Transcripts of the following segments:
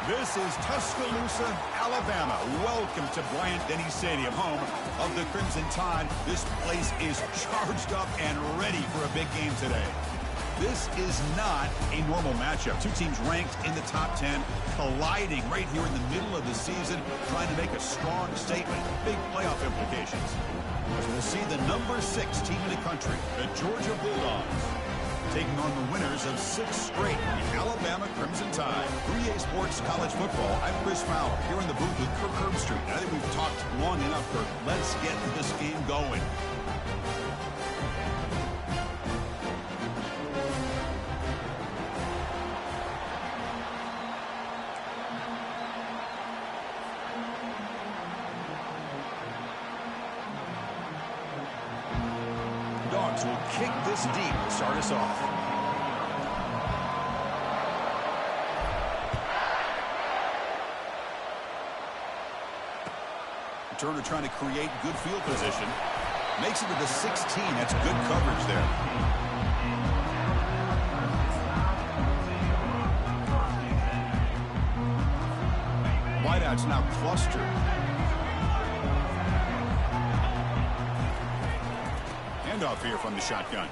This is Tuscaloosa, Alabama. Welcome to Bryant-Denny Stadium, home of the Crimson Tide. This place is charged up and ready for a big game today. This is not a normal matchup. Two teams ranked in the top 10, colliding right here in the middle of the season, trying to make a strong statement. Big playoff implications. As we'll see the number 6 team in the country, the Georgia Bulldogs, taking on the winners of 6 straight, the Alabama Crimson Tide. 3A Sports College Football. I'm Chris Fowler, here in the booth with Kirk Herbstreit. I think we've talked long enough, Kirk. Let's get this game going. Dogs will kick this deep to start us off. Turner trying to create good field position. Makes it to the 16. That's good coverage there. Wideouts now clustered. Handoff here from the shotgun.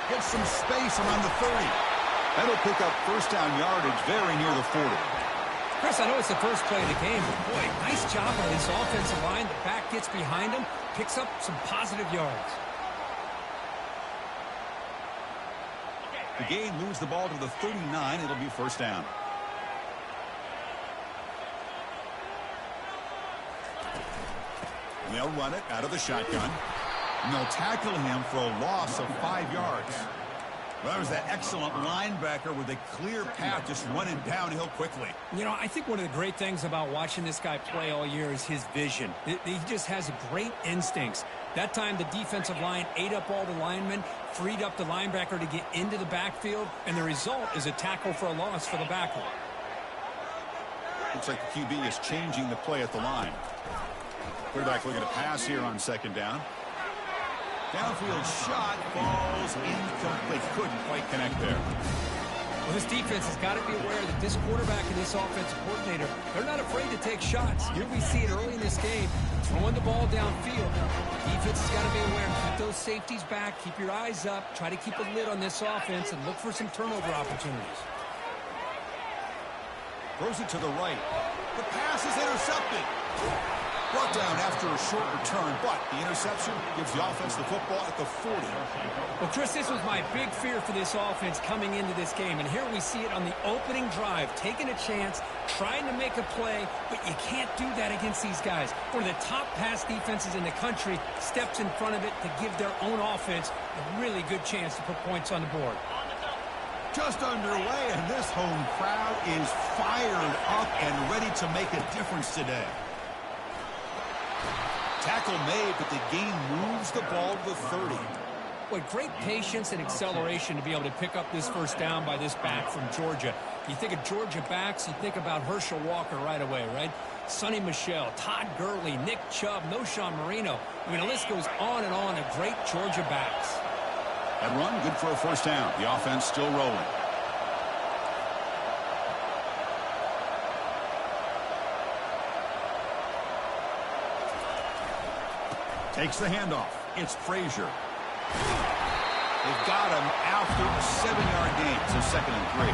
Gets some space around the 30. That'll pick up first down yardage very near the 40. Chris, I know it's the first play of the game, but boy, nice job on this offensive line. The back gets behind him, picks up some positive yards. The game moves the ball to the 39. It'll be first down. They'll run it out of the shotgun. And they'll tackle him for a loss of 5 yards. Well, that was that excellent linebacker with a clear path just running downhill quickly. You know, I think one of the great things about watching this guy play all year is his vision. He just has great instincts. That time the defensive line ate up all the linemen, freed up the linebacker to get into the backfield, and the result is a tackle for a loss for the backer. Looks like the QB is changing the play at the line. Quarterback looking to pass here on second down. Downfield shot falls incomplete. Couldn't quite connect there. Well, this defense has got to be aware that this quarterback and this offensive coordinator, they're not afraid to take shots. Here we see it early in this game, throwing the ball downfield. Defense has got to be aware. Keep those safeties back. Keep your eyes up. Try to keep a lid on this offense and look for some turnover opportunities. Throws it to the right. The pass is intercepted. Brought down after a short return, but the interception gives the offense the football at the 40. Well, Chris, this was my big fear for this offense coming into this game, and here we see it on the opening drive, taking a chance, trying to make a play, but you can't do that against these guys. One of the top pass defenses in the country steps in front of it to give their own offense a really good chance to put points on the board. Just underway, and this home crowd is fired up and ready to make a difference today. Tackle made, but the game moves the ball to the 30. Boy, great patience and acceleration to be able to pick up this first down by this back from Georgia. You think of Georgia backs, you think about Herschel Walker right away, right? Sonny Michel, Todd Gurley, Nick Chubb, Noshawn Marino. I mean, the list goes on and on of great Georgia backs. That run, good for a first down. The offense still rolling. Takes the handoff. It's Frazier. They've got him after a 7-yard gain, so 2nd and 3.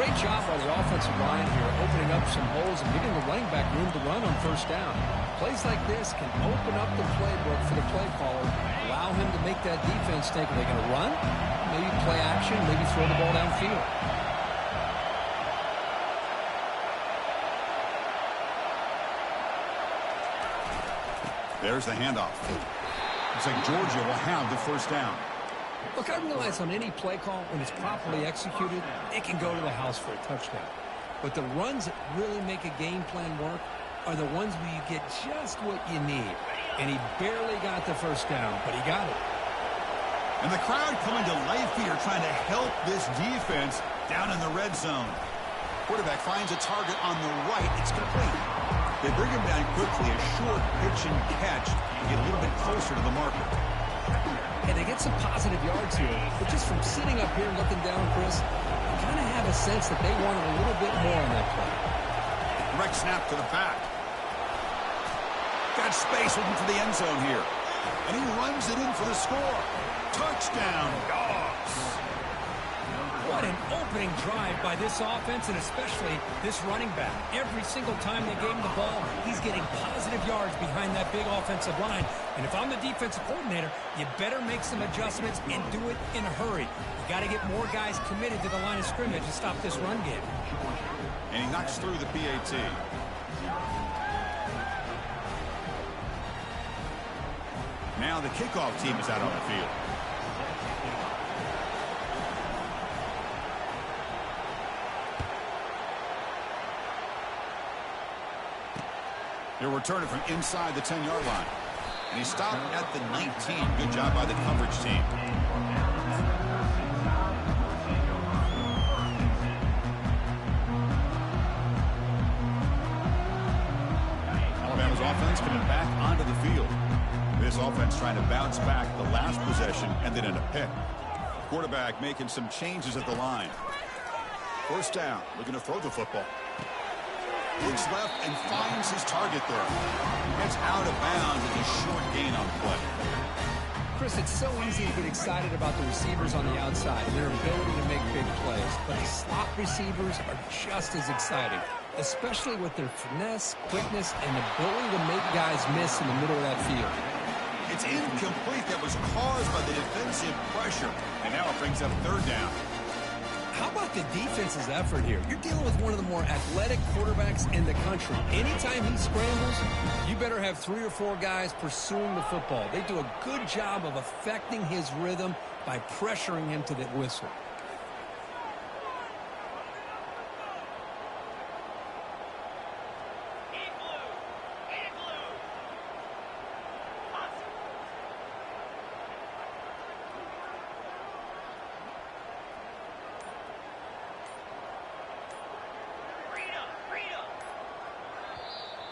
Great job by the offensive line here, opening up some holes and giving the running back room to run on first down. Plays like this can open up the playbook for the play caller, allow him to make that defense think, are they going to run? Maybe play action, maybe throw the ball downfield. There's the handoff. Looks like Georgia will have the first down. Look, I realize on any play call, when it's properly executed, it can go to the house for a touchdown. But the runs that really make a game plan work are the ones where you get just what you need. And he barely got the first down, but he got it. And the crowd coming to life here, trying to help this defense down in the red zone. Quarterback finds a target on the right. It's complete. They bring him down quickly, a short pitch and catch, and get a little bit closer to the marker. Hey, they get some positive yards here, but just from sitting up here looking down, Chris, I kind of have a sense that they wanted a little bit more on that play. Direct snap to the back. Got space looking for the end zone here. And he runs it in for the score. Touchdown, Dogs. What an opening drive by this offense, and especially this running back. Every single time they gave him the ball, he's getting positive yards behind that big offensive line. And if I'm the defensive coordinator, you better make some adjustments and do it in a hurry. You got to get more guys committed to the line of scrimmage to stop this run game. And he knocks through the PAT. Now the kickoff team is out on the field. He'll return it from inside the 10-yard line. And he stopped at the 19. Good job by the coverage team. Alabama's offense coming back onto the field. This offense trying to bounce back the last possession and then in a pick. Quarterback making some changes at the line. First down, looking to throw the football. Looks left and finds his target there. Gets out of bounds at a short gain on the play. Chris, it's so easy to get excited about the receivers on the outside and their ability to make big plays. But the slot receivers are just as exciting, especially with their finesse, quickness, and ability to make guys miss in the middle of that field. It's incomplete. That was caused by the defensive pressure. And now it brings up third down. How about the defense's effort here? You're dealing with one of the more athletic quarterbacks in the country. Anytime he scrambles, you better have 3 or 4 guys pursuing the football. They do a good job of affecting his rhythm by pressuring him to the whistle.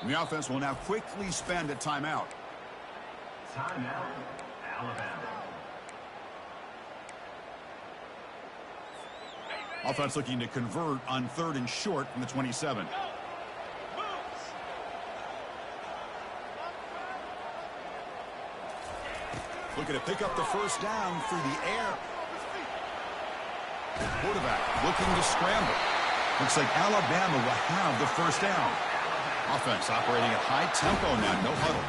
The offense will now quickly spend a timeout. Timeout, Alabama. Offense looking to convert on 3rd and short from the 27. Looking to pick up the first down through the air. The quarterback looking to scramble. Looks like Alabama will have the first down. Offense operating at high tempo now, no huddle.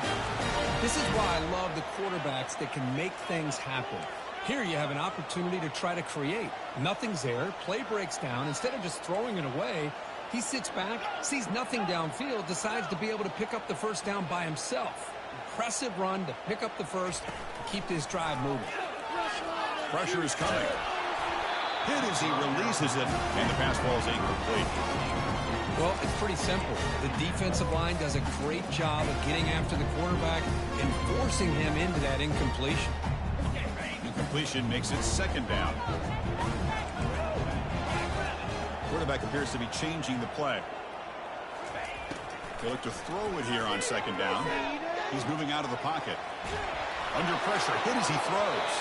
This is why I love the quarterbacks that can make things happen. Here you have an opportunity to try to create. Nothing's there, play breaks down. Instead of just throwing it away, he sits back, sees nothing downfield, decides to be able to pick up the first down by himself. Impressive run to pick up the first and keep this drive moving. Pressure is coming. Hit as he releases it, and the pass ball is incomplete. Well, it's pretty simple. The defensive line does a great job of getting after the quarterback and forcing him into that incompletion. Incompletion makes it second down. Quarterback appears to be changing the play. They look to throw it here on second down. He's moving out of the pocket. Under pressure, hit as he throws.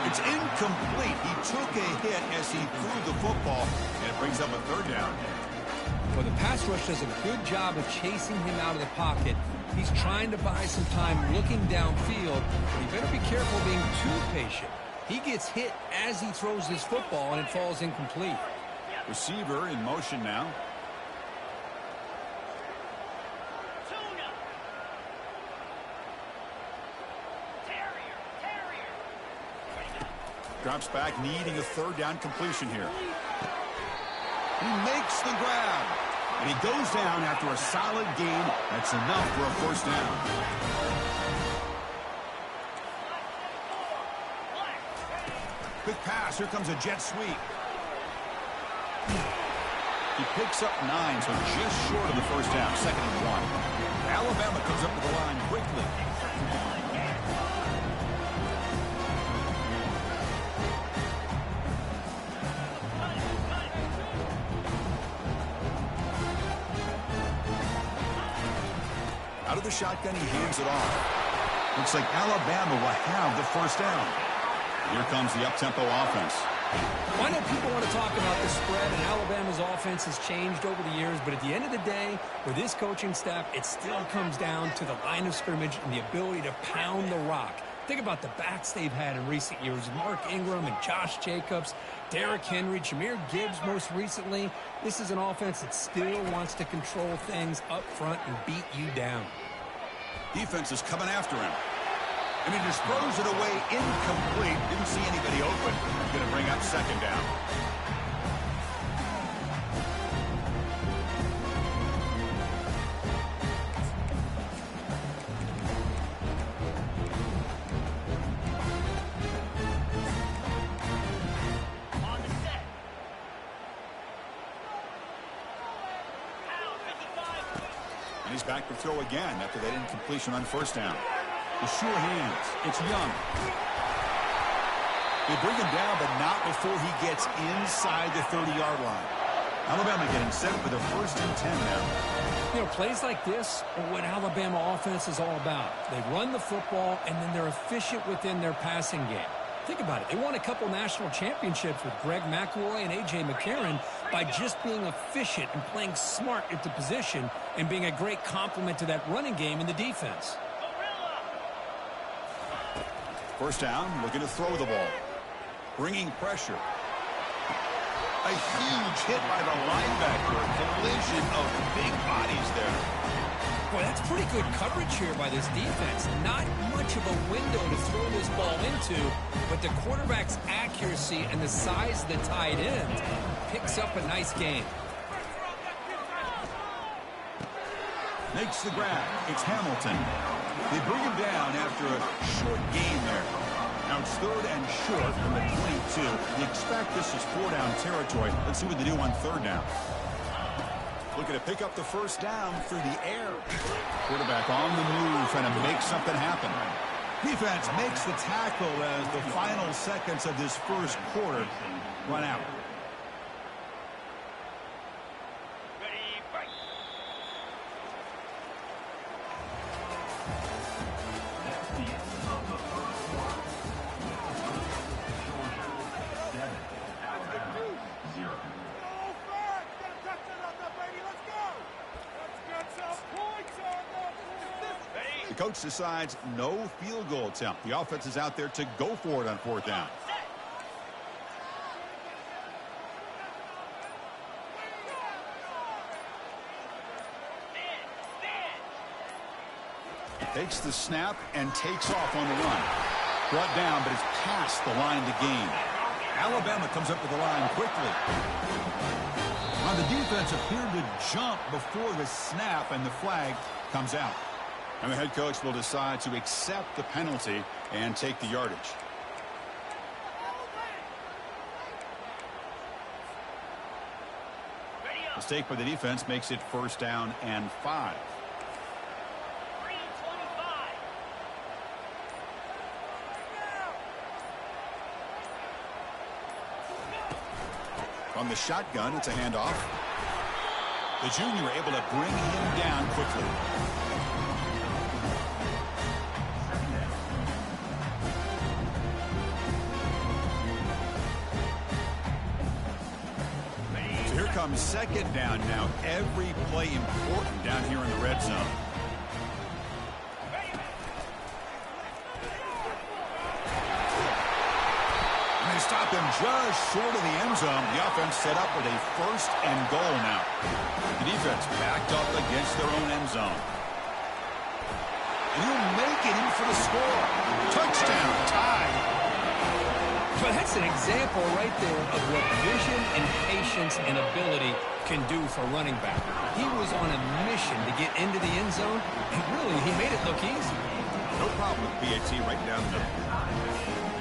It's incomplete. He took a hit as he threw the football, and it brings up a third down. Well, the pass rush does a good job of chasing him out of the pocket. He's trying to buy some time looking downfield, but he better be careful being too patient. He gets hit as he throws this football, and it falls incomplete. Receiver in motion now. Drops back, needing a third down completion here. He makes the grab. And he goes down after a solid gain. That's enough for a first down. Quick pass. Here comes a jet sweep. He picks up 9, so just short of the first down. 2nd and 1. Alabama comes up to the line quickly. Out of the shotgun, he hands it off. Looks like Alabama will have the first down. Here comes the up-tempo offense. Well, I know people want to talk about the spread, and Alabama's offense has changed over the years, but at the end of the day, with this coaching staff, it still comes down to the line of scrimmage and the ability to pound the rock. Think about the backs they've had in recent years, Mark Ingram and Josh Jacobs, Derrick Henry, Jahmyr Gibbs most recently. This is an offense that still wants to control things up front and beat you down. Defense is coming after him. And he just throws it away incomplete. Didn't see anybody open. Going to bring up second down. On the set. And he's back to throw again after that incompletion on first down. The sure hands. It's Young. They bring him down, but not before he gets inside the 30-yard line. Alabama getting set for the 1st and 10 now. You know, plays like this are what Alabama offense is all about. They run the football, and then they're efficient within their passing game. Think about it. They won a couple national championships with Greg McElroy and A.J. McCarron by just being efficient and playing smart at the position and being a great complement to that running game in the defense. First down, looking to throw the ball. Bringing pressure. A huge hit by the linebacker. A collision of big bodies there. Boy, that's pretty good coverage here by this defense. Not much of a window to throw this ball into, but the quarterback's accuracy and the size of the tight end picks up a nice game. Makes the grab. It's Hamilton. They bring him down after a short gain there. Now it's 3rd and short from the 22. They expect this is 4-down territory. Let's see what they do on 3rd down. Looking to pick up the first down through the air. Quarterback on the move, trying to make something happen. Defense makes the tackle as the final seconds of this first quarter run out. The coach decides no field goal attempt. The offense is out there to go for it on 4th down. Takes the snap and takes off on the run. Brought down, but it's past the line to gain. Alabama comes up to the line quickly. Now the defense appeared to jump before the snap, and the flag comes out. And the head coach will decide to accept the penalty and take the yardage. Mistake by the defense makes it 1st down and 5. From the shotgun, it's a handoff. The junior able to bring him down quickly. Comes 2nd down now. Every play important down here in the red zone. And they stop him just short of the end zone. The offense set up with a 1st and goal now. The defense backed up against their own end zone. And he'll make it in for the score. Touchdown, tie. But that's an example right there of what vision and patience and ability can do for running back. He was on a mission to get into the end zone, and really, he made it look easy. No problem with BAT right down the middle.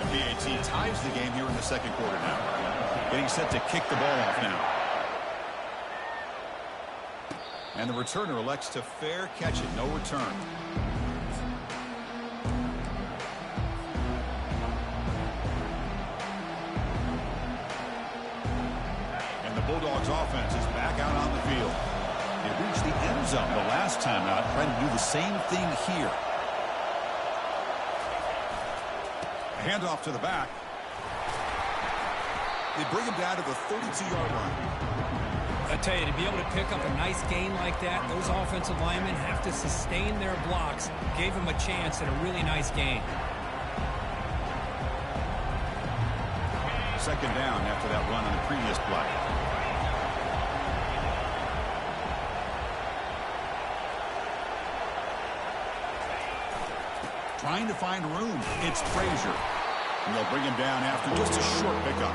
And BAT ties the game here in the 2nd quarter now. Getting set to kick the ball off now. And the returner elects to fair catch it. No return. Bulldogs offense is back out on the field. They reached the end zone the last time out, trying to do the same thing here. A handoff to the back. They bring him down to the 32-yard line. I tell you, to be able to pick up a nice gain like that, those offensive linemen have to sustain their blocks. Gave him a chance at a really nice gain. Second down after that run on the previous play. Trying to find room. It's Frazier. And they'll bring him down after just a short pickup.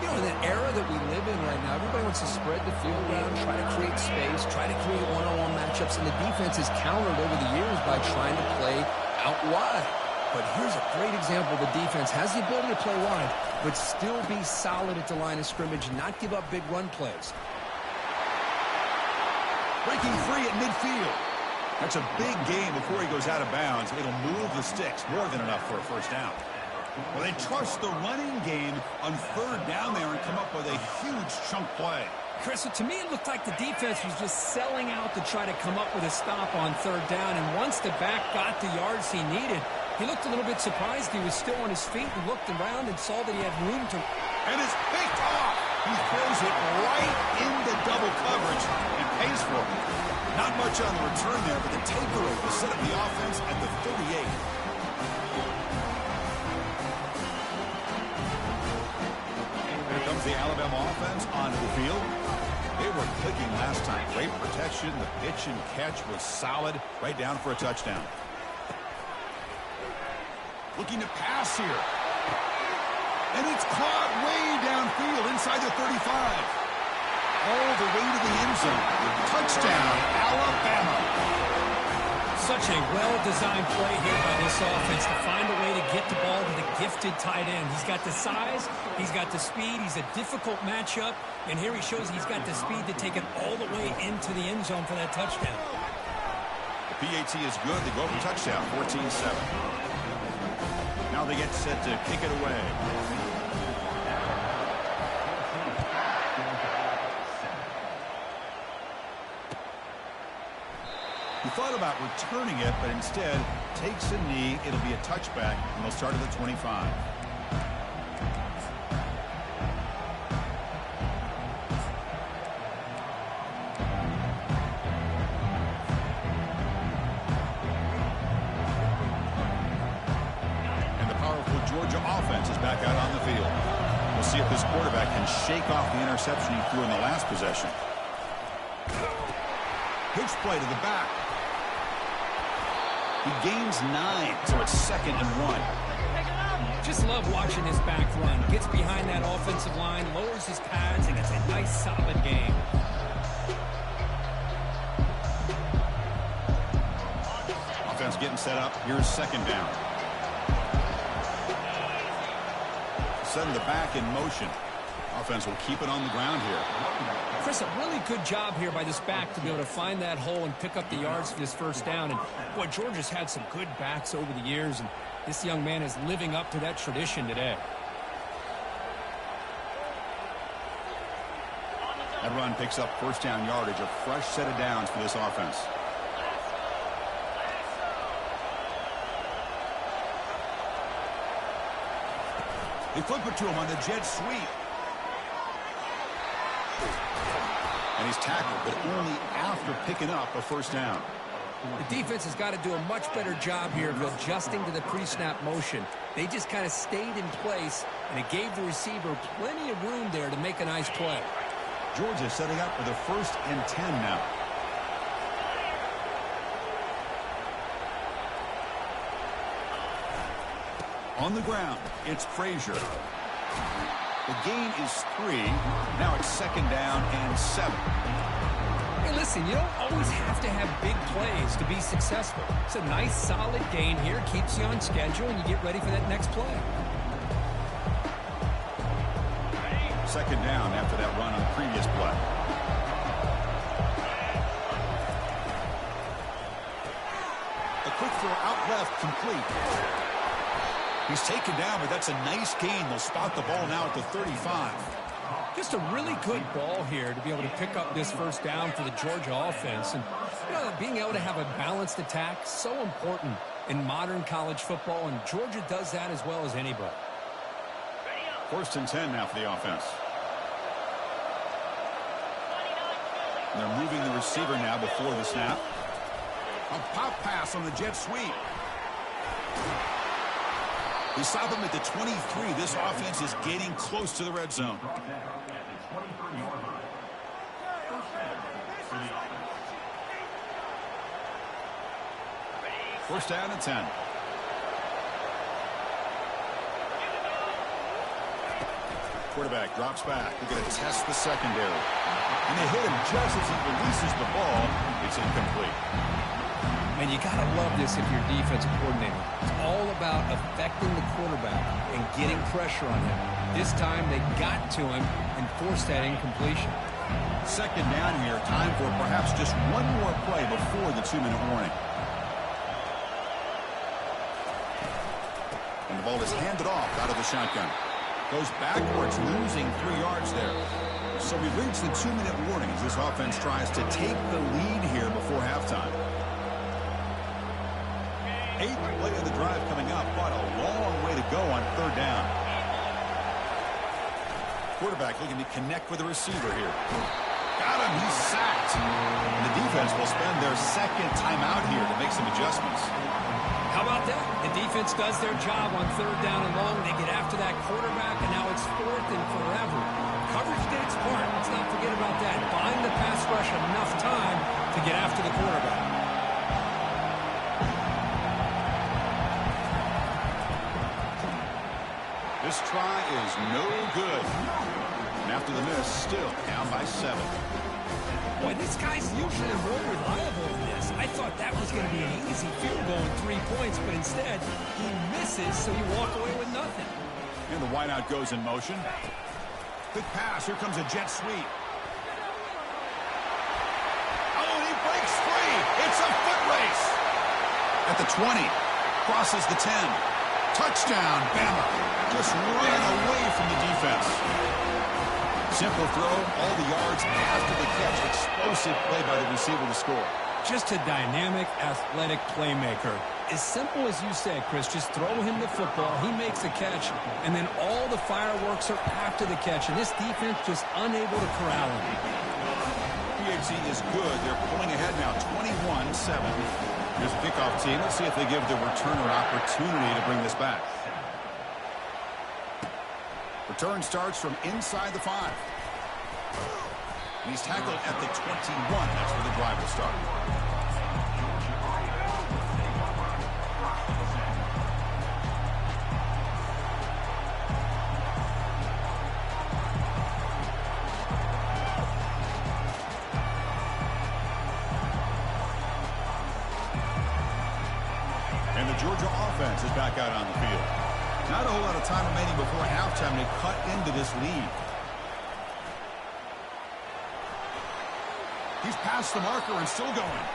You know, in the era that we live in right now, everybody wants to spread the field around, try to create space, try to create one-on-one matchups, and the defense is countered over the years by trying to play out wide. But here's a great example. The defense has the ability to play wide, but still be solid at the line of scrimmage and not give up big run plays. Breaking free at midfield. That's a big gain before he goes out of bounds. It'll move the sticks more than enough for a first down. Well, they trust the running game on third down there and come up with a huge chunk play. Chris, to me, it looked like the defense was just selling out to try to come up with a stop on third down. And once the back got the yards he needed, he looked a little bit surprised. He was still on his feet and looked around and saw that he had room to... And it's picked off. He throws it right into double coverage and pays for it. Not much on the return there, but the takeaway will set up the offense at the 38. Here comes the Alabama offense onto the field. They were clicking last time. Great protection. The pitch and catch was solid. Right down for a touchdown. Looking to pass here. And it's caught way downfield inside the 35. All the way to the end zone. Touchdown, Alabama. Such a well-designed play here by this offense to find a way to get the ball to the gifted tight end. He's got the size, he's got the speed, he's a difficult matchup, and here he shows he's got the speed to take it all the way into the end zone for that touchdown. The PAT is good. They go for touchdown, 14-7. Now they get set to kick it away. He thought about returning it, but instead takes a knee. It'll be a touchback, and they'll start at the 25. And the powerful Georgia offense is back out on the field. We'll see if this quarterback can shake off the interception he threw in the last possession. Pitch play to the back. He gains 9, so it's 2nd and 1. Just love watching his back run. Gets behind that offensive line, lowers his pads, and it's a nice, solid game. Offense getting set up. Here's 2nd down. Setting the back in motion. Offense will keep it on the ground here. Chris, a really good job here by this back to be able to find that hole and pick up the yards for this first down. And, boy, Georgia's had some good backs over the years, and this young man is living up to that tradition today. That run picks up first down yardage, a fresh set of downs for this offense. They flip it to him on the jet sweep. And he's tackled, but only after picking up a first down. The defense has got to do a much better job here of adjusting to the pre-snap motion. They just kind of stayed in place, and it gave the receiver plenty of room there to make a nice play. Georgia setting up for the 1st and 10 now. On the ground, it's Frazier. The gain is 3. Now it's 2nd down and 7. Hey, listen, you don't always have to have big plays to be successful. It's a nice, solid gain here. Keeps you on schedule, and you get ready for that next play. 2nd down after that run on the previous play. A quick throw out left, complete. He's taken down, but that's a nice gain. They'll spot the ball now at the 35. Just a really good ball here to be able to pick up this first down for the Georgia offense. And, you know, being able to have a balanced attack, so important in modern college football, and Georgia does that as well as anybody. 1st and 10 now for the offense. And they're moving the receiver now before the snap. A pop pass on the jet sweep. They stop him at the 23. This offense is getting close to the red zone. First down and 10. Quarterback drops back. They're going to test the secondary. And they hit him just as he releases the ball. It's incomplete. And you got to love this if you're a defensive coordinator. It's all about affecting the quarterback and getting pressure on him. This time they got to him and forced that incompletion. Second down here. Time for perhaps just one more play before the 2-minute warning. And the ball is handed off out of the shotgun. Goes backwards, losing 3 yards there. So we've reached the 2-minute warning as this offense tries to take the lead here before halftime. 8th play of the drive coming up, but a long way to go on 3rd down. Quarterback looking to connect with the receiver here. Got him, he's sacked. And the defense will spend their 2nd timeout here to make some adjustments. How about that? The defense does their job on 3rd down and long. They get after that quarterback, and now it's 4th and forever. Coverage did its part. Let's not forget about that. Buying the pass rush enough time to get after the quarterback. This try is no good. And after the miss, still down by 7. Boy, this guy's usually more reliable than this. I thought that was going to be an easy field goal and 3 points, but instead, he misses, so you walk away with nothing. And the wideout goes in motion. Quick pass. Here comes a jet sweep. Oh, he breaks free. It's a foot race. At the 20. Crosses the 10. Touchdown, Bama. Just ran away from the defense. Simple throw, all the yards after the catch. Explosive play by the receiver to score. Just a dynamic, athletic playmaker. As simple as you said, Chris, just throw him the football, he makes the catch, and then all the fireworks are after the catch, and this defense just unable to corral him. PHC is good. They're pulling ahead now, 21-7. Here's the kickoff team. Let's see if they give the returner an opportunity to bring this back. Return starts from inside the 5. And he's tackled at the 21. That's where the drive will start. And the Georgia offense is back out on the field. Not a whole lot of time remaining before halftime to cut into this lead. He's past the marker and still going.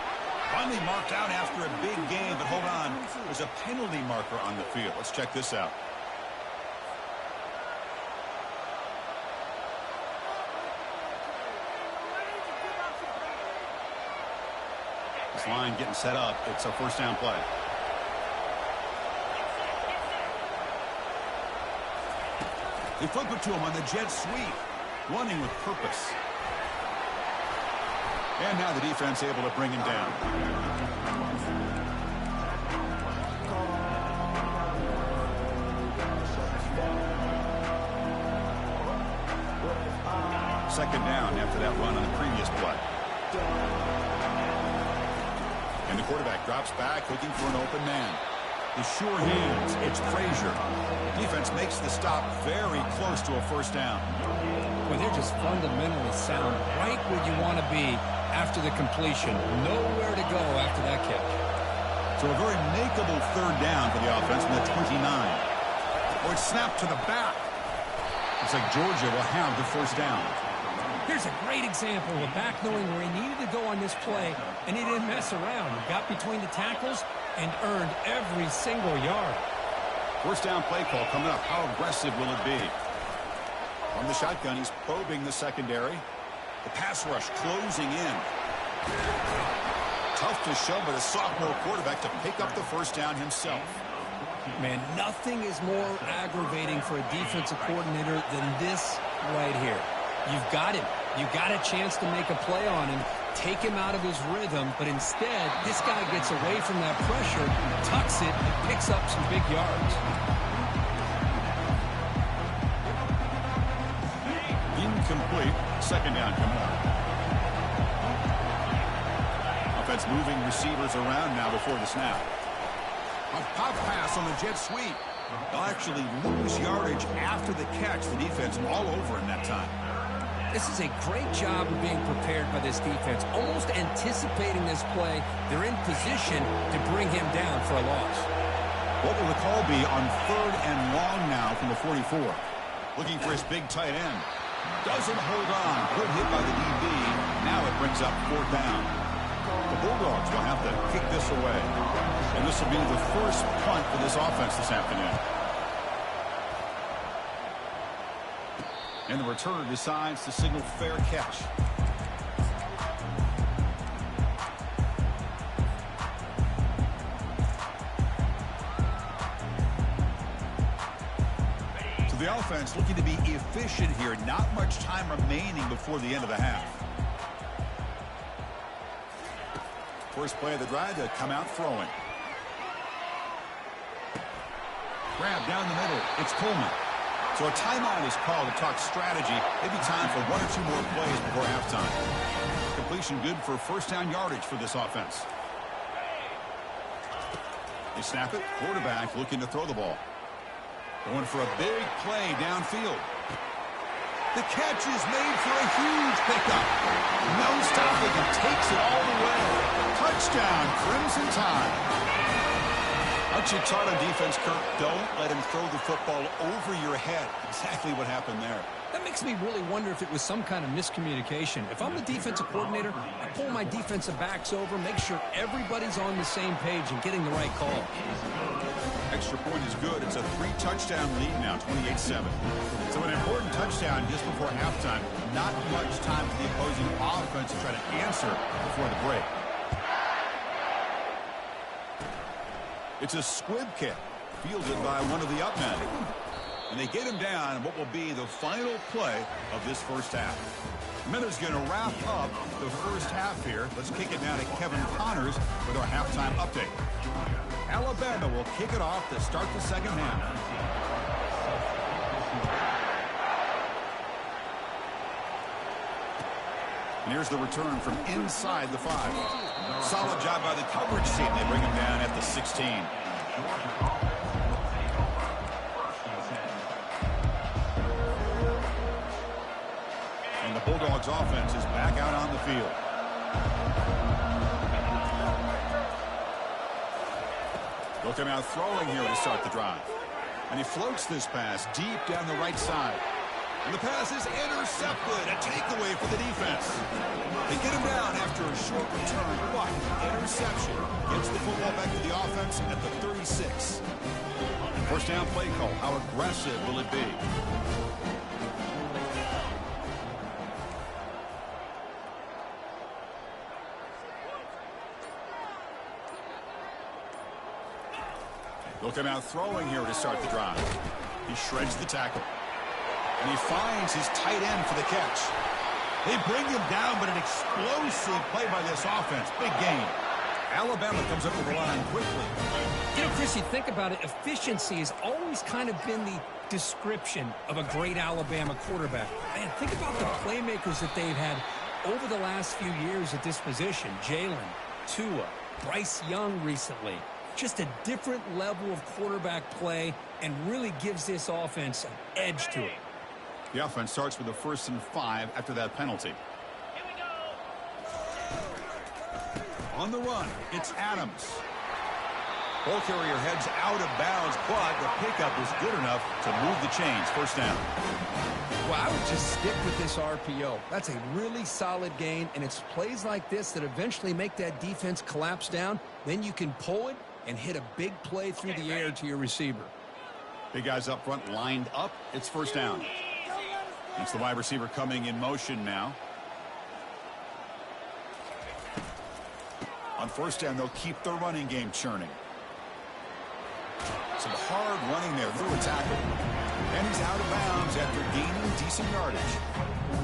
Finally marked out after a big game, but hold on. There's a penalty marker on the field. Let's check this out. This line getting set up. It's a first down play. They flip it to him on the jet sweep. Running with purpose. And now the defense able to bring him down. Second down after that run on the previous play. And the quarterback drops back looking for an open man. The sure hands, it's Frazier. Defense makes the stop very close to a first down. Well, they're just fundamentally sound, right where you want to be after the completion. Nowhere to go after that catch. So a very makeable third down for the offense from the 29. Or it's snapped to the back. Looks like Georgia will have the first down. Here's a great example of a back knowing where he needed to go on this play, and he didn't mess around. He got between the tackles and earned every single yard. First down play call coming up. How aggressive will it be? On the shotgun, he's probing the secondary. The pass rush closing in. Tough to show, but a sophomore quarterback to pick up the first down himself. Man, nothing is more aggravating for a defensive coordinator than this right here. You've got him. You've got a chance to make a play on him, take him out of his rhythm, but instead, this guy gets away from that pressure, tucks it, and picks up some big yards. Incomplete. Second down coming up. Offense moving receivers around now before the snap. A pop pass on the jet sweep. They'll actually lose yardage after the catch. The defense all over in that time. This is a great job of being prepared by this defense, almost anticipating this play. They're in position to bring him down for a loss. What will the call be on 3rd and long now from the 44? Looking for his big tight end. Doesn't hold on. Good hit by the DB. Now it brings up 4th down. The Bulldogs will have to kick this away. And this will be the first punt for this offense this afternoon. And the returner decides to signal fair catch. So the offense looking to be efficient here. Not much time remaining before the end of the half. First play of the drive to come out throwing. Grab down the middle. It's Coleman. So a timeout is called to talk strategy. Maybe time for 1 or 2 more plays before halftime. Completion good for first down yardage for this offense. They snap it. Quarterback looking to throw the ball. Going for a big play downfield. The catch is made for a huge pickup. No stopping him. Takes it all the way. Touchdown, Crimson Tide. Aren't you taught on defense, Kirk? Don't let him throw the football over your head. Exactly what happened there. That makes me really wonder if it was some kind of miscommunication. If I'm the defensive coordinator, I pull my defensive backs over, make sure everybody's on the same page and getting the right call. Extra point is good. It's a 3-touchdown lead now, 28-7. So an important touchdown just before halftime. Not much time for the opposing offense to try to answer before the break. It's a squib kick, fielded by one of the up men. And they get him down in what will be the final play of this first half. Miller's going to wrap up the first half here. Let's kick it now to Kevin Connors with our halftime update. Alabama will kick it off to start the second half. And here's the return from inside the 5. Solid job by the coverage team. They bring him down at the 16. And the Bulldogs offense is back out on the field. They'll come out throwing here to start the drive. And he floats this pass deep down the right side. And the pass is intercepted. A takeaway for the defense. They get him down after a short return, but interception gets the football back to the offense at the 36. First down play call. How aggressive will it be? They'll come out throwing here to start the drive. He shreds the tackle. And he finds his tight end for the catch. They bring him down, but an explosive play by this offense. Big gain. Alabama comes up with the line quickly. You know, Chris, you think about it, efficiency has always kind of been the description of a great Alabama quarterback. Man, think about the playmakers that they've had over the last few years at this position. Jalen, Tua, Bryce Young recently. Just a different level of quarterback play and really gives this offense an edge to it. The offense starts with a 1st and 5 after that penalty. On the run, it's Adams. Ball carrier heads out of bounds, but the pickup is good enough to move the chains. First down. Well, I would just stick with this RPO. That's a really solid gain, and it's plays like this that eventually make that defense collapse down. Then you can pull it and hit a big play through the air to your receiver. Big guys up front lined up. It's first down. It's the wide receiver coming in motion now. On first down, they'll keep their running game churning. Some hard running there through a tackle. And he's out of bounds after gaining decent yardage.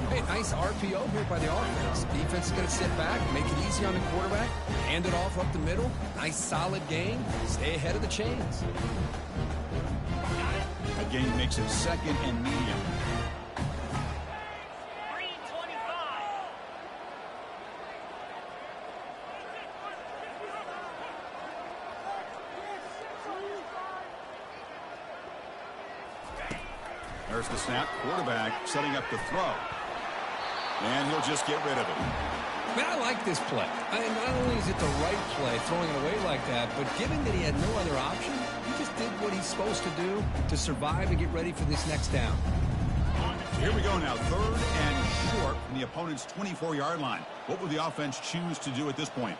Hey, nice RPO here by the offense. Defense is going to sit back, make it easy on the quarterback, hand it off up the middle. Nice solid gain. Stay ahead of the chains. A gain makes it second and medium. There's the snap. Quarterback setting up the throw. And he'll just get rid of it. Man, I like this play. Not only is it the right play, throwing it away like that, but given that he had no other option, he just did what he's supposed to do to survive and get ready for this next down. Here we go now. Third and short from the opponent's 24-yard line. What will the offense choose to do at this point?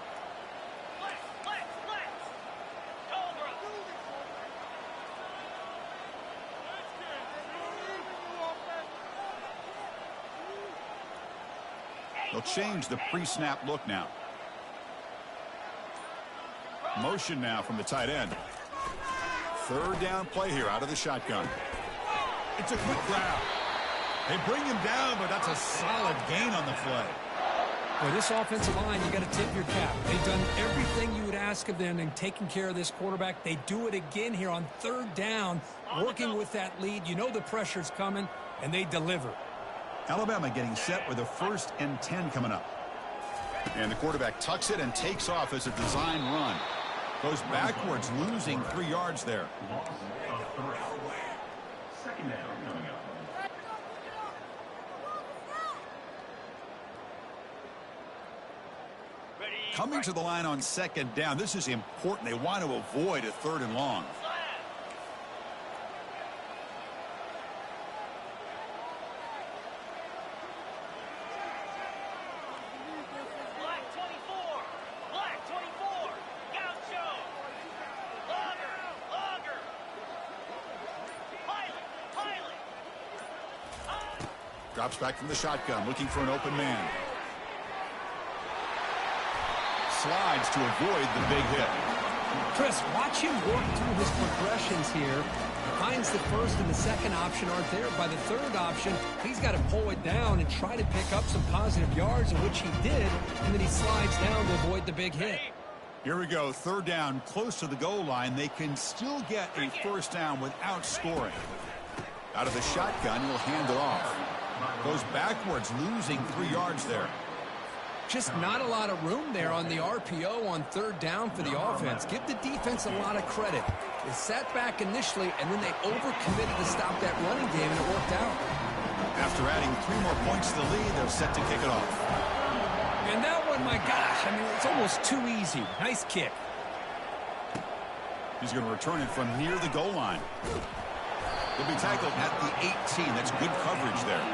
They'll change the pre-snap look now. Motion now from the tight end. Third down play here out of the shotgun. It's a quick grab. They bring him down, but that's a solid gain on the play. For this offensive line, you got to tip your cap. They've done everything you would ask of them in taking care of this quarterback. They do it again here on third down, working with that lead. You know the pressure's coming, and they deliver. Alabama getting set with a 1st and 10 coming up. And the quarterback tucks it and takes off as a design run. Goes backwards, losing 3 yards there. Second down coming up. Coming to the line on second down. This is important. They want to avoid a 3rd and long. Drops back from the shotgun, looking for an open man. Slides to avoid the big hit. Chris, watch him work through his progressions here. Finds the first and the second option aren't there. By the third option, he's got to pull it down and try to pick up some positive yards, which he did, and then he slides down to avoid the big hit. Here we go, third down, close to the goal line. They can still get a first down without scoring. Out of the shotgun, he'll hand it off. Goes backwards, losing 3 yards there. Just not a lot of room there on the RPO on third down for the offense. Give the defense a lot of credit. They sat back initially, and then they overcommitted to stop that running game, and it worked out. After adding 3 more points to the lead, they're set to kick it off. And that one, my gosh, I mean, it's almost too easy. Nice kick. He's going to return it from near the goal line. He'll be tackled at the 18. That's good coverage there.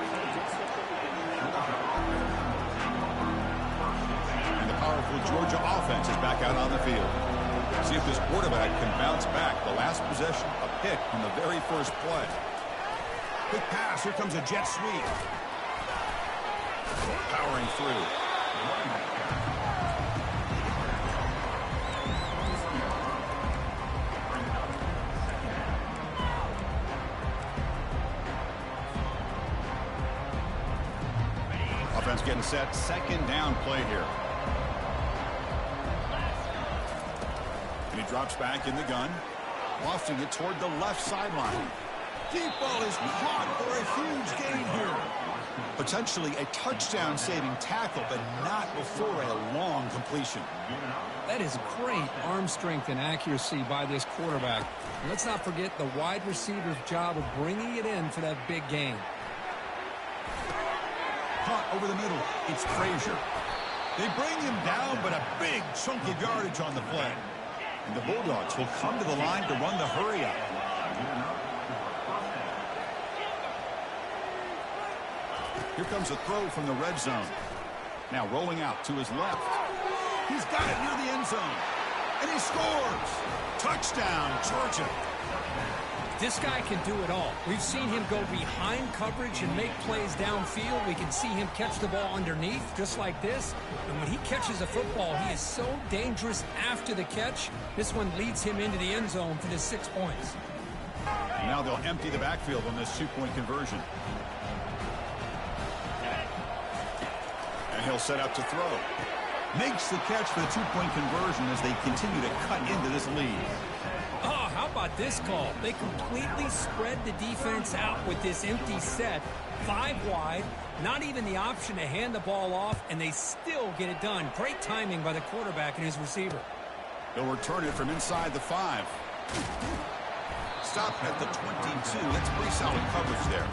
And the powerful Georgia offense is back out on the field. See if this quarterback can bounce back. The last possession, a pick on the very first play. Quick pass. Here comes a jet sweep. Powering through. Offense getting set. Second down play here. And he drops back in the gun. Lofting it toward the left sideline. Deep ball is caught for a huge gain here. Potentially a touchdown-saving tackle, but not before a long completion. That is great arm strength and accuracy by this quarterback. And let's not forget the wide receiver's job of bringing it in for that big gain. Caught over the middle. It's Frazier. They bring him down, but a big chunk of yardage on the play. And the Bulldogs will come to the line to run the hurry-up. Here comes a throw from the red zone. Now rolling out to his left. He's got it near the end zone. And he scores. Touchdown, Georgia. This guy can do it all. We've seen him go behind coverage and make plays downfield. We can see him catch the ball underneath, just like this. And when he catches a football, he is so dangerous after the catch. This one leads him into the end zone for the 6 points. Now they'll empty the backfield on this 2-point conversion. And he'll set up to throw. Makes the catch for the 2-point conversion as they continue to cut into this lead. Oh, how about this call? They completely spread the defense out with this empty set. 5 wide, not even the option to hand the ball off, and they still get it done. Great timing by the quarterback and his receiver. They'll return it from inside the 5. Stop at the 22. That's pretty solid coverage there.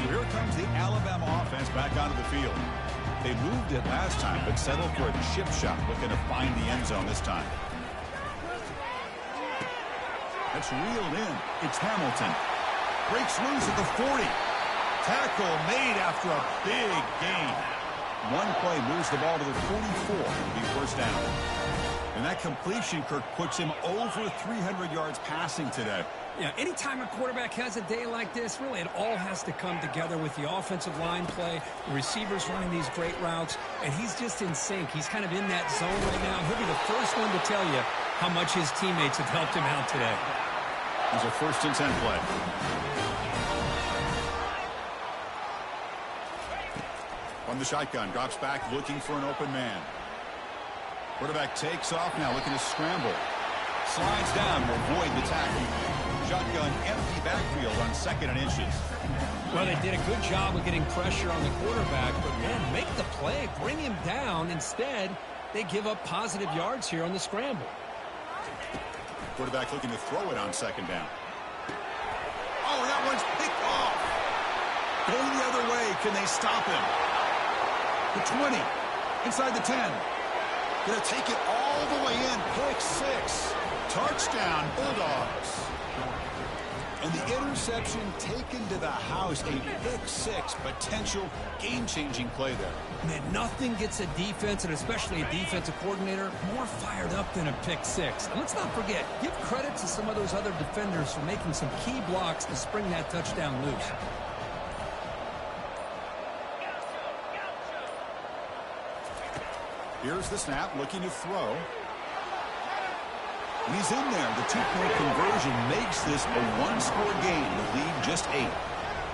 Here comes the Alabama offense back onto the field. They moved it last time, but settled for a chip shot, looking to find the end zone this time. That's reeled in. It's Hamilton. Breaks loose at the 40. Tackle made after a big gain. One play moves the ball to the 44. It'll be first down. And that completion, Kirk, puts him over 300 yards passing today. Yeah, anytime a quarterback has a day like this, really it all has to come together with the offensive line play, the receivers running these great routes, and he's just in sync. He's kind of in that zone right now. He'll be the first one to tell you how much his teammates have helped him out today. He's a 1st and 10 play. From the shotgun, drops back, looking for an open man. Quarterback takes off now, looking to scramble. Slides down to avoid the tackle. Shotgun, empty backfield on 2nd and inches. Well, they did a good job of getting pressure on the quarterback, but, man, make the play, bring him down. Instead, they give up positive yards here on the scramble. Quarterback looking to throw it on 2nd down. Oh, that one's picked off. Going the other way. Can they stop him? The 20. Inside the 10. Going to take it all the way in. Pick 6. Touchdown, Bulldogs. And the interception taken to the house. A pick 6. Potential game-changing play there. Man, nothing gets a defense, and especially a defensive coordinator, more fired up than a pick 6. And let's not forget, give credit to some of those other defenders for making some key blocks to spring that touchdown loose. Here's the snap, looking to throw. And he's in there. The 2-point conversion makes this a 1-score game. The lead just 8.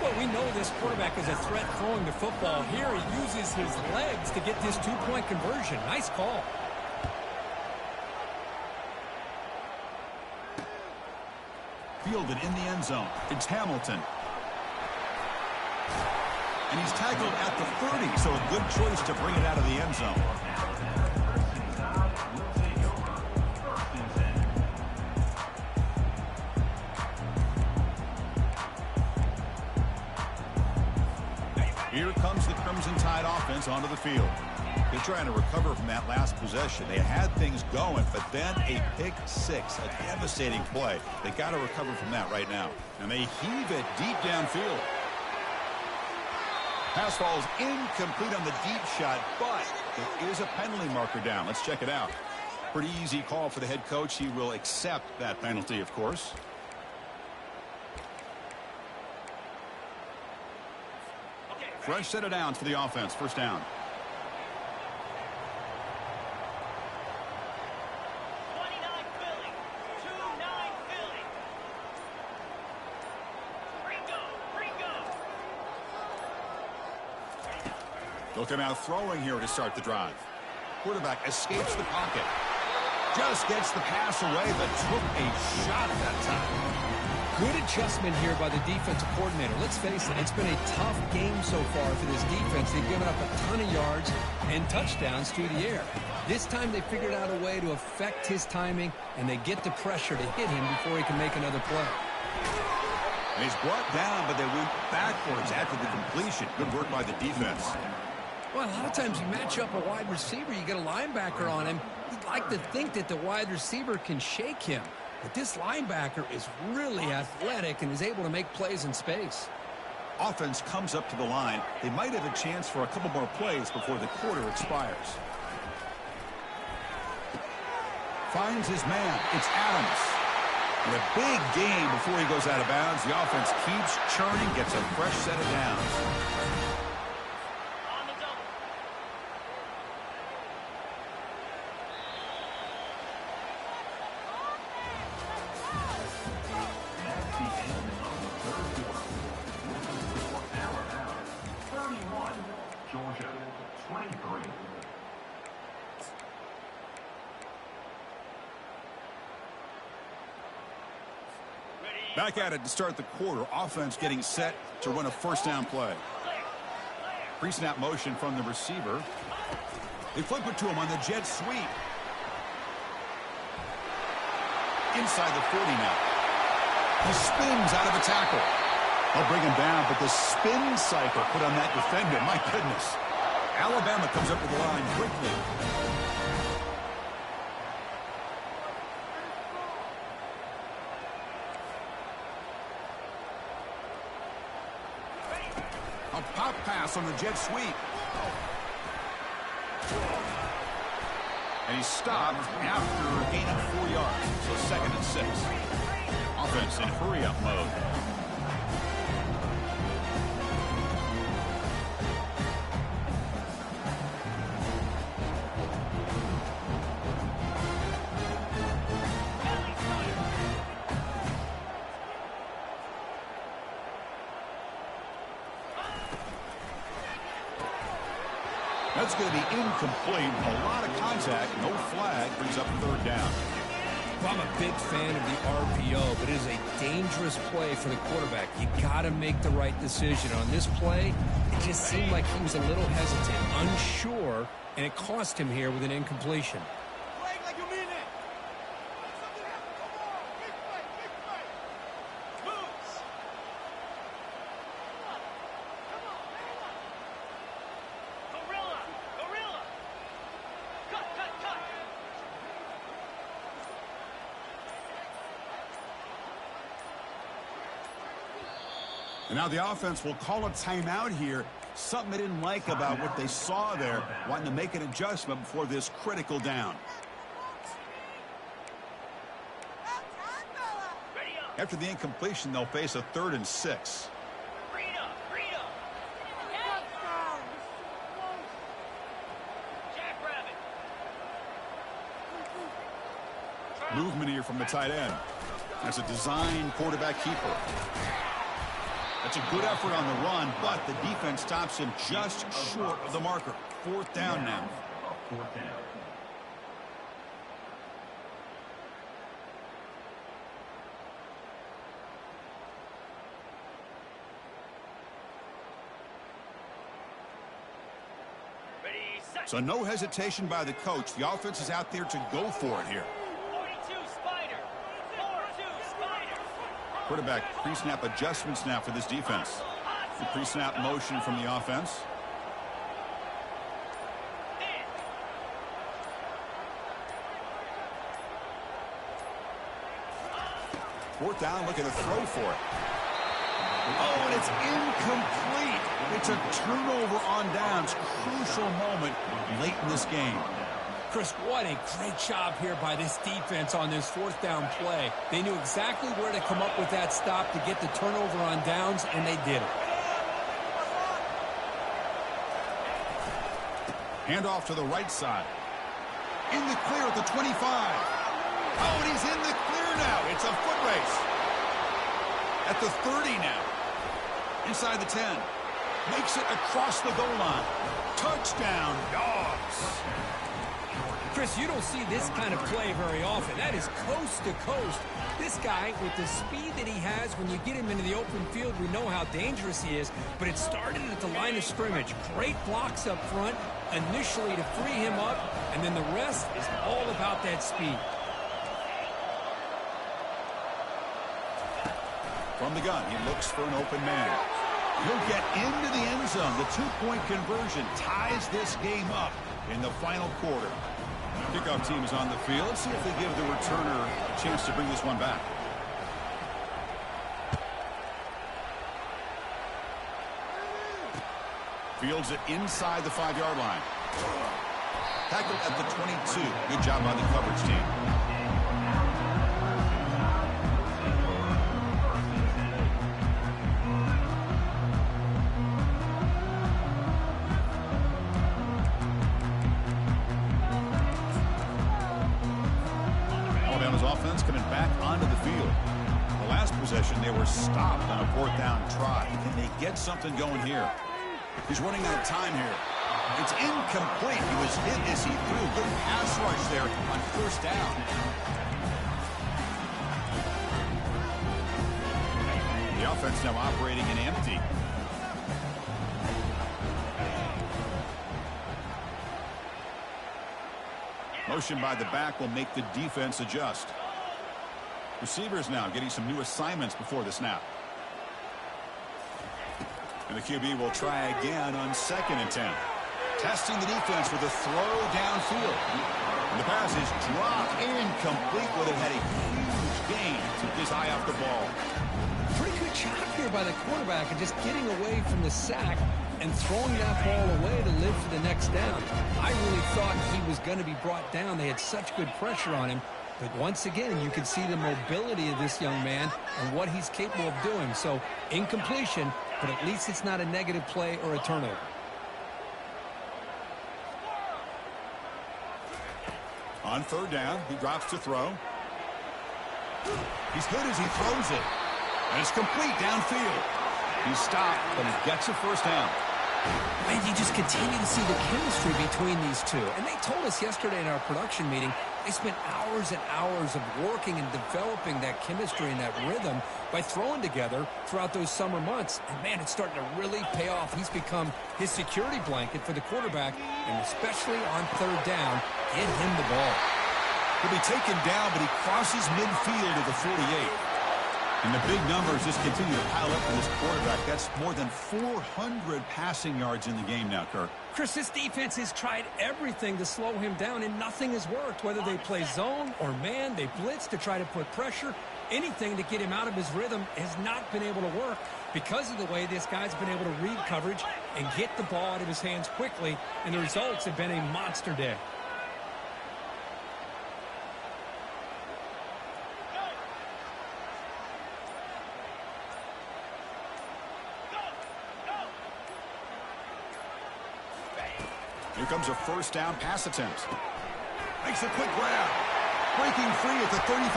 Well, we know this quarterback is a threat throwing the football. Here he uses his legs to get this 2-point conversion. Nice call. Fielded in the end zone. It's Hamilton. And he's tackled at the 30, so a good choice to bring it out of the end zone. Here comes the Crimson Tide offense onto the field. They're trying to recover from that last possession. They had things going, but then a pick 6, a devastating play. They got to recover from that right now. And they heave it deep downfield. Pass falls incomplete on the deep shot, but there is a penalty marker down. Let's check it out. Pretty easy call for the head coach. He will accept that penalty, of course. Fresh set of downs for the offense. First down. They'll come out throwing here to start the drive. Quarterback escapes the pocket. Just gets the pass away, but took a shot that time. Good adjustment here by the defensive coordinator. Let's face it, it's been a tough game so far for this defense. They've given up a ton of yards and touchdowns through the air. This time they figured out a way to affect his timing, and they get the pressure to hit him before he can make another play. And he's brought down, but they went backwards after the completion. Good work by the defense. Well, a lot of times you match up a wide receiver, you get a linebacker on him. You'd like to think that the wide receiver can shake him. But this linebacker is really athletic and is able to make plays in space. Offense comes up to the line. They might have a chance for a couple more plays before the quarter expires. Finds his man. It's Adams. And a big game before he goes out of bounds. The offense keeps churning, gets a fresh set of downs. Back at it to start the quarter. Offense getting set to run a first down play. Pre-snap motion from the receiver. They flip it to him on the jet sweep. Inside the 40 now. He spins out of a tackle. They'll bring him down, but the spin cycle put on that defender. My goodness. Alabama comes up with the line quickly. A pop pass on the jet sweep. And he stopped after a gain of 4 yards. So 2nd and 6. Offense in hurry-up mode. That's going to be incomplete. A lot of contact. No flag. Brings up 3rd down. Well, I'm a big fan of the RPO, but it is a dangerous play for the quarterback. You got to make the right decision. On this play, it just seemed like he was a little hesitant, unsure, and it cost him here with an incompletion. And now the offense will call a timeout here. Something they didn't like about what they saw there. Wanting to make an adjustment before this critical down. After the incompletion, they'll face a 3rd and 6. Movement here from the tight end. That's a design quarterback keeper. That's a good effort on the run, but the defense stops him just short of the marker. 4th down now. 4th down. So no hesitation by the coach. The offense is out there to go for it here. Quarterback pre-snap adjustments now for this defense. The pre-snap motion from the offense. Fourth down, looking to throw for it. Oh, and it's incomplete. It's a turnover on downs. Crucial moment late in this game. Chris, what a great job here by this defense on this 4th down play. They knew exactly where to come up with that stop to get the turnover on downs, and they did it. Handoff to the right side. In the clear at the 25. Oh, and he's in the clear now. It's a foot race. At the 30 now. Inside the 10. Makes it across the goal line. Touchdown, Dogs. Chris, you don't see this kind of play very often. That is coast to coast. This guy, with the speed that he has, when you get him into the open field, we know how dangerous he is. But it started at the line of scrimmage. Great blocks up front initially to free him up, and then the rest is all about that speed. From the gun, he looks for an open man. He'll get into the end zone. The 2-point conversion ties this game up in the final quarter. Kickoff team is on the field. See if they give the returner a chance to bring this one back. Fields it inside the 5-yard line. Tackled at the 22. Good job by the coverage team. Alabama's offense coming back onto the field. The last possession, they were stopped on a 4th down try. Can they get something going here? He's running out of time here. It's incomplete. He was hit as he threw. Good pass rush there on 1st down. The offense now operating in empty. Motion by the back will make the defense adjust. Receivers now getting some new assignments before the snap. And the QB will try again on 2nd and 10. Testing the defense with a throw downfield. And the pass is dropped incomplete, but it had a huge gain. Took his eye off the ball. Pretty good job here by the quarterback and just getting away from the sack and throwing that ball away to live for the next down. I really thought he was going to be brought down. They had such good pressure on him. But once again, you can see the mobility of this young man and what he's capable of doing. So, incompletion, but at least it's not a negative play or a turnover. On 3rd down, he drops to throw. He's good as he throws it. And it's complete downfield. He's stopped, but he gets a 1st down. And you just continue to see the chemistry between these two. And they told us yesterday in our production meeting, they spent hours and hours of working and developing that chemistry and that rhythm by throwing together throughout those summer months. And, man, it's starting to really pay off. He's become his security blanket for the quarterback, and especially on 3rd down, get him the ball. He'll be taken down, but he crosses midfield to the 48. And the big numbers just continue to pile up for this quarterback. That's more than 400 passing yards in the game now, Kirk. Chris, this defense has tried everything to slow him down, and nothing has worked. Whether they play zone or man, they blitz to try to put pressure. Anything to get him out of his rhythm has not been able to work because of the way this guy's been able to read coverage and get the ball out of his hands quickly, and the results have been a monster day. Here comes a 1st down pass attempt. Makes a quick grab. Breaking free at the 35.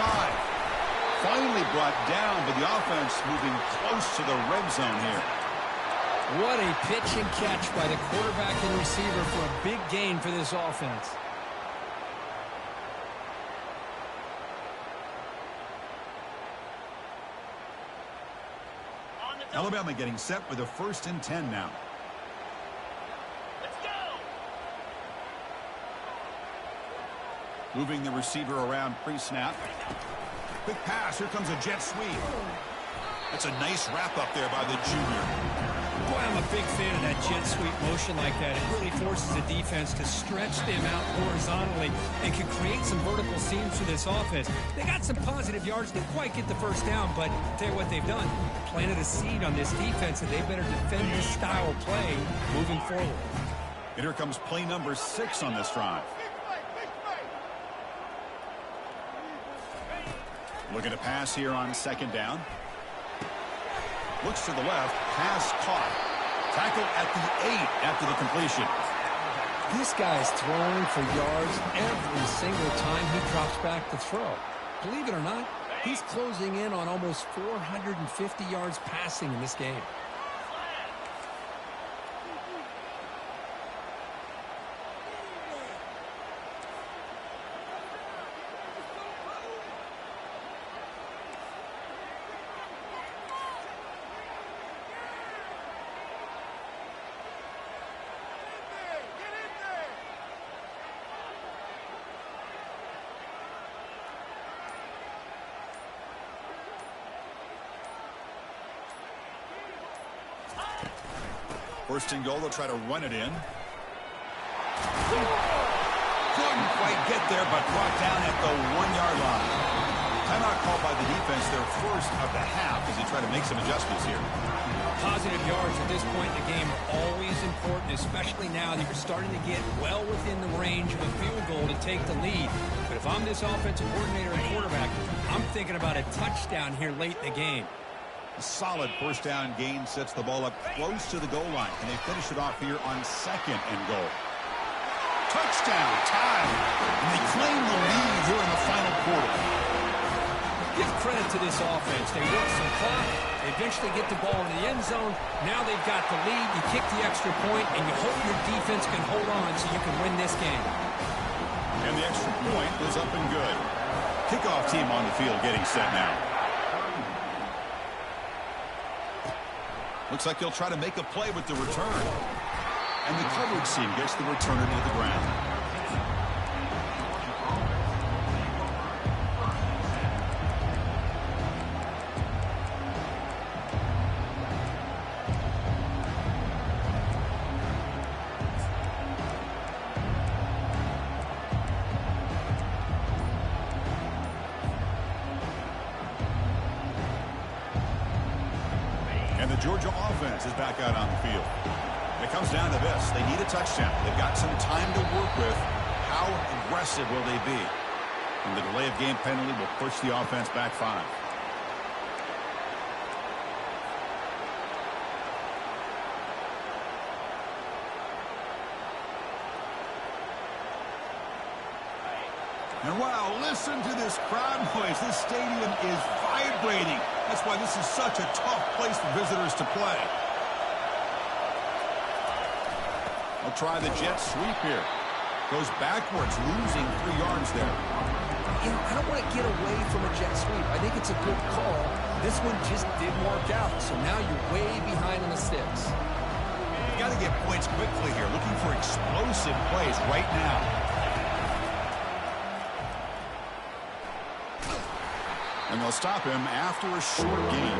Finally brought down, but the offense moving close to the red zone here. What a pitch and catch by the quarterback and receiver for a big gain for this offense. Alabama getting set with a 1st and 10 now. Moving the receiver around pre-snap. Quick pass. Here comes a jet sweep. That's a nice wrap up there by the junior. Boy, I'm a big fan of that jet sweep motion like that. It really forces the defense to stretch them out horizontally and can create some vertical seams for this offense. They got some positive yards. Didn't quite get the 1st down, but I'll tell you what they've done. Planted a seed on this defense, and they better defend this style of play moving forward. And here comes play number 6 on this drive. Looking to pass here on 2nd down. Looks to the left. Pass caught. Tackle at the 8 after the completion. This guy's throwing for yards every single time he drops back to throw. Believe it or not, he's closing in on almost 450 yards passing in this game. First and goal, they'll try to run it in. Couldn't quite get there, but brought down at the 1-yard line. Timeout called by the defense, their first of the half, as they try to make some adjustments here. Positive yards at this point in the game are always important. especially now that you're starting to get well within the range of a field goal to take the lead. But if I'm this offensive coordinator and quarterback, I'm thinking about a touchdown here late in the game. A solid first down gain sets the ball up close to the goal line. Can they finish it off here on 2nd and goal? Touchdown, tied. And they claim the lead here in the final quarter. Give credit to this offense. They work some clock. They eventually get the ball in the end zone. Now they've got the lead. You kick the extra point, and you hope your defense can hold on so you can win this game. And the extra point is up and good. Kickoff team on the field getting set now. Looks like he'll try to make a play with the return. And the coverage team gets the returner to the ground. And the Georgia offense is back out on the field. It comes down to this. They need a touchdown. They've got some time to work with. How aggressive will they be? And the delay of game penalty will push the offense back 5. And wow, listen to this crowd noise. This stadium is vibrating. That's why this is such a tough place for visitors to play. They'll try the jet sweep here. Goes backwards, losing 3 yards there. You know, I don't want to get away from a jet sweep. I think it's a good call. This one just didn't work out. So now you're way behind on the sticks. You got to get points quickly here. Looking for explosive plays right now. And they'll stop him after a short gain.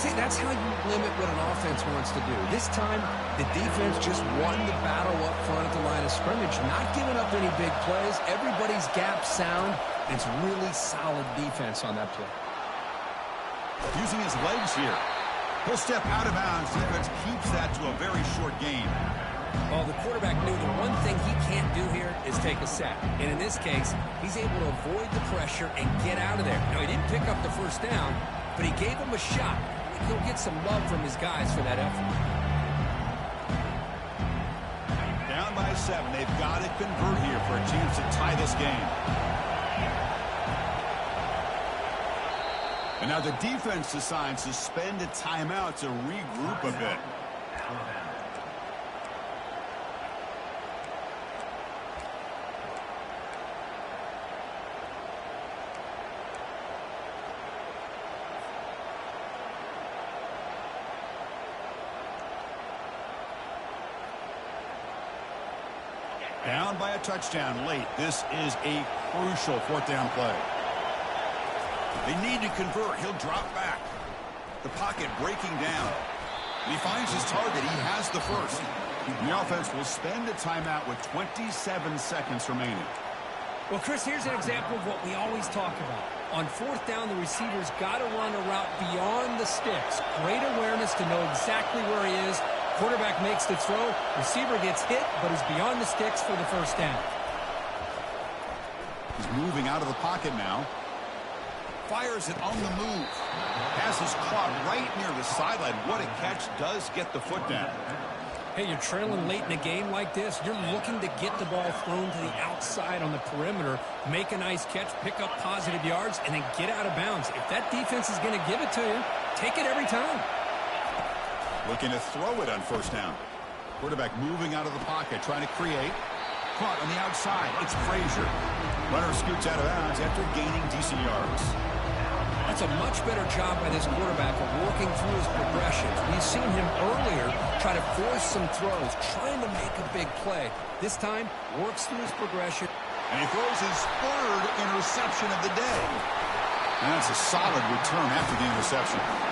See, that's how you limit what an offense wants to do. This time, the defense just won the battle up front at the line of scrimmage, not giving up any big plays. Everybody's gap sound. It's really solid defense on that play. Using his legs here. He'll step out of bounds. Defense keeps that to a very short gain. Well, the quarterback knew the one thing he can't do here is take a sack. And in this case, he's able to avoid the pressure and get out of there. Now, he didn't pick up the first down, but he gave him a shot. He'll get some love from his guys for that effort. Down by 7. They've got to convert here for a chance to tie this game. And now the defense decides to spend a timeout to regroup a bit. Down by a touchdown late. This is a crucial 4th down play. They need to convert. He'll drop back. The pocket breaking down. He finds his target. He has the first. The offense will spend a timeout with 27 seconds remaining. Well, Chris, here's an example of what we always talk about. On 4th down, the receiver's got to run a route beyond the sticks. Great awareness to know exactly where he is. Quarterback makes the throw. Receiver gets hit, but is beyond the sticks for the first down. He's moving out of the pocket now. Fires it on the move. Has his caught right near the sideline. What a catch. Does get the foot down. Hey, you're trailing late in a game like this. You're looking to get the ball thrown to the outside on the perimeter, make a nice catch, pick up positive yards, and then get out of bounds. If that defense is going to give it to you, take it every time. Looking to throw it on 1st down. Quarterback moving out of the pocket, trying to create. Caught on the outside. It's Frazier. Runner scoots out of bounds after gaining decent yards. That's a much better job by this quarterback of working through his progressions. We've seen him earlier try to force some throws, trying to make a big play. This time, works through his progression. And he throws his 3rd interception of the day. And that's a solid return after the interception.